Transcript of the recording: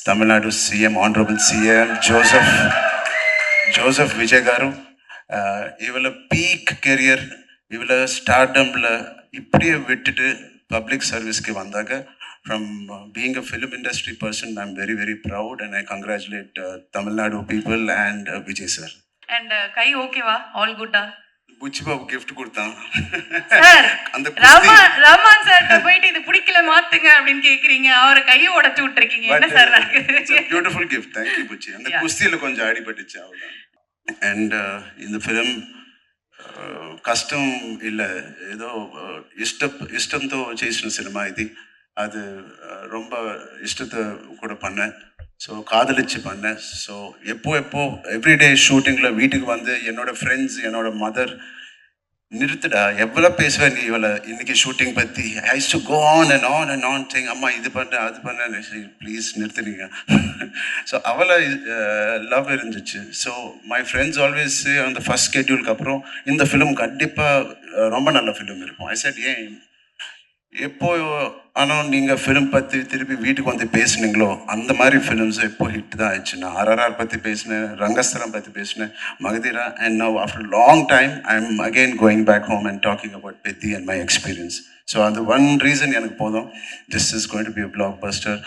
Tamil Nadu CM, Honorable CM Joseph Vijay Garu. இவளை peak career, இவளை ஸ்டார்டமில் இப்படியே விட்டுட்டு பப்ளிக் சர்வீஸ்க்கு வந்தாங்க. From being a film industry person, I'm very, very proud and I congratulate Tamil Nadu people and Vijay sir. And Kai okay va? All good ah? Buchi Babu gift கொடுத்தான். Sir அந்த Rahman sir போயிட்டு இது பிடிக்கல மாத்துங்க அப்படின்னு கேக்குறீங்க, அவரை கையை உடைச்சு விட்டுருக்கீங்க. என்ன sir beautiful gift. Thank you Buchi. அந்த குஸ்தியில கொஞ்சம் அடிபட்டுச்சு அவ்வளோதான். அண்ட் இந்த ஃபிலிம் కష్టం இல்லை, ఏదో ఇష్టంతో చేసిన సినిమా ఇది. அது ரொம்ப இஷ்டத்தை கூட பண்ணேன். ஸோ காதலிச்சு பண்ணேன். ஸோ எப்போ எவ்ரிடே ஷூட்டிங்கில் வீட்டுக்கு வந்து என்னோடய ஃப்ரெண்ட்ஸ், என்னோடய மதர், நிறுத்துடா எவ்வளோ பேசுவேன் நீ இவளை இன்னைக்கு ஷூட்டிங் பற்றி, I do go on and on thing, அம்மா இது பண்ண அது பண்ண, ப்ளீஸ் நிறுத்துறீங்க. ஸோ அவளை லவ் இருந்துச்சு. ஸோ மை ஃப்ரெண்ட்ஸ் ஆல்வேஸ் அந்த ஃபர்ஸ்ட் ஸ்கெட்யூலுக்கு அப்புறம் இந்த ஃபிலிம் கண்டிப்பாக ரொம்ப நல்ல ஃபிலிம் இருக்கும். ஐ செட் ஏன் எப்போ ஆனால் நீங்கள் ஃபிலிம் பற்றி திருப்பி வீட்டுக்கு வந்து பேசுனீங்களோ அந்த மாதிரி ஃபிலிம்ஸ் எப்போ ஹிட் தான் ஆயிடுச்சு. நான் ஆர்ஆர்ஆர் பற்றி பேசினேன், ரங்கஸ்தலம் பற்றி பேசினேன், Magadheera, and now after long time I am again going back home and talking about Peddi and my experience. So அந்த ஒன் ரீசன் எனக்கு போதும். This is going to be a black Bastar.